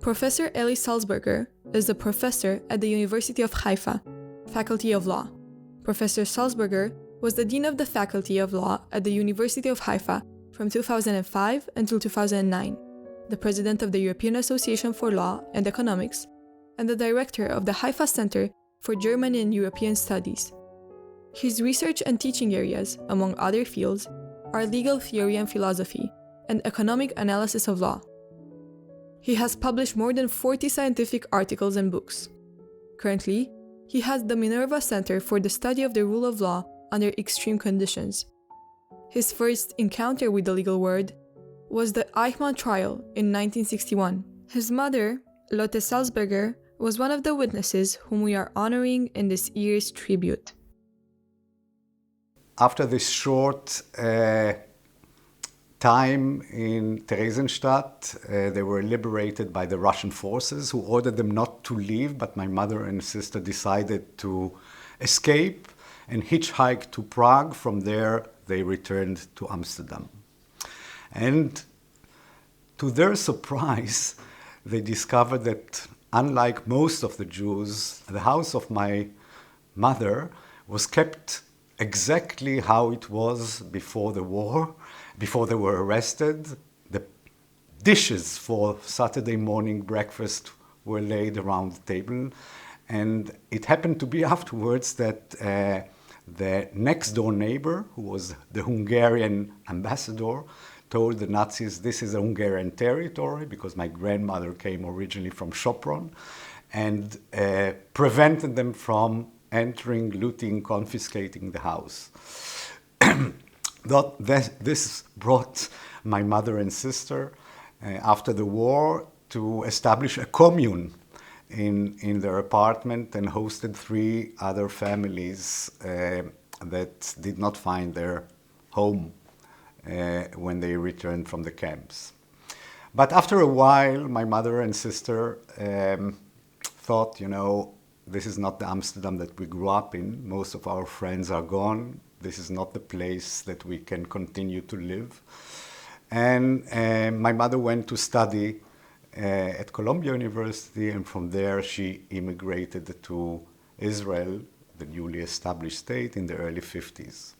Professor Eli Salzberger is a professor at the University of Haifa, Faculty of Law. Professor Salzberger was the Dean of the Faculty of Law at the University of Haifa from 2005 until 2009, the President of the European Association for Law and Economics, and the Director of the Haifa Center for German and European Studies. His research and teaching areas, among other fields, are legal theory and philosophy, and economic analysis of law. He has published more than 40 scientific articles and books. Currently, he has the Minerva Center for the Study of the Rule of Law under Extreme Conditions. His first encounter with the legal world was the Eichmann trial in 1961. His mother, Lotte Salzberger, was one of the witnesses whom we are honoring in this year's tribute. After this short time in Theresienstadt, they were liberated by the Russian forces who ordered them not to leave, but my mother and sister decided to escape and hitchhike to Prague. From there, they returned to Amsterdam. And to their surprise, they discovered that unlike most of the Jews, the house of my mother was kept exactly how it was before the war, before they were arrested. The dishes for Saturday morning breakfast were laid around the table. And it happened to be afterwards that the next door neighbor, who was the Hungarian ambassador, told the Nazis this is a Hungarian territory because my grandmother came originally from Sopron, and prevented them from entering, looting, confiscating the house. This brought my mother and sister after the war to establish a commune in their apartment and hosted 3 other families that did not find their home when they returned from the camps. But after a while, my mother and sister thought, this is not the Amsterdam that we grew up in. Most of our friends are gone. This is not the place that we can continue to live. And my mother went to study at Columbia University, and from there she immigrated to Israel, the newly established state, in the early 50s.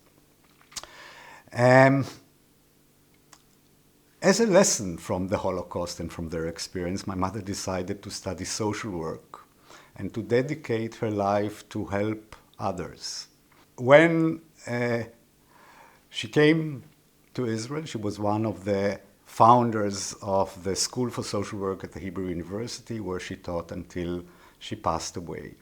As a lesson from the Holocaust and from their experience, my mother decided to study social work and to dedicate her life to help others. When she came to Israel, she was one of the founders of the School for Social Work at the Hebrew University, where she taught until she passed away.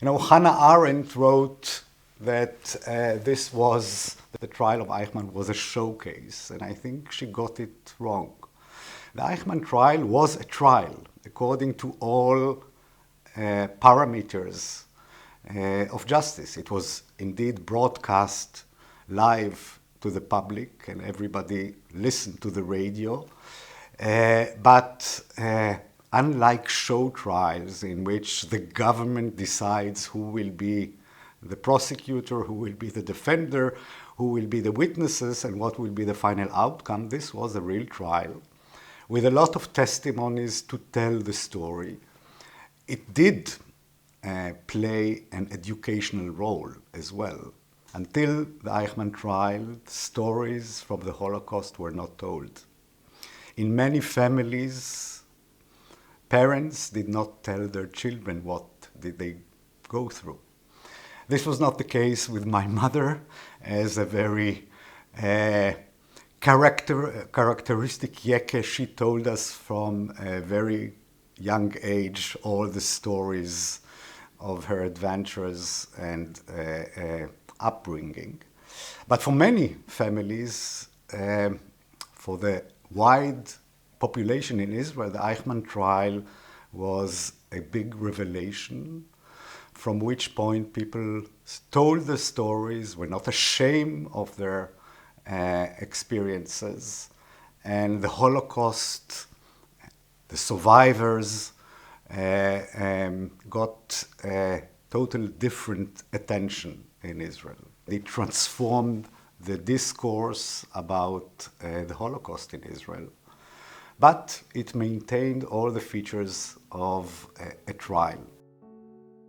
Hannah Arendt wrote that the trial of Eichmann was a showcase, and I think she got it wrong. The Eichmann trial was a trial, according to all parameters of justice. It was indeed broadcast live to the public, and everybody listened to the radio. But unlike show trials in which the government decides who will be the prosecutor, who will be the defender, who will be the witnesses, and what will be the final outcome, this was a real trial with a lot of testimonies to tell the story. It did play an educational role as well. Until the Eichmann trial, stories from the Holocaust were not told. In many families, parents did not tell their children what did they go through. This was not the case with my mother, as a very characteristic Yeke. She told us from a very young age all the stories of her adventures and upbringing. But for many families, for the wide population in Israel, the Eichmann trial was a big revelation, from which point people told the stories, were not ashamed of their experiences, and the Holocaust, the survivors, got a totally different attention in Israel. They transformed the discourse about the Holocaust in Israel. but it maintained all the features of a trial.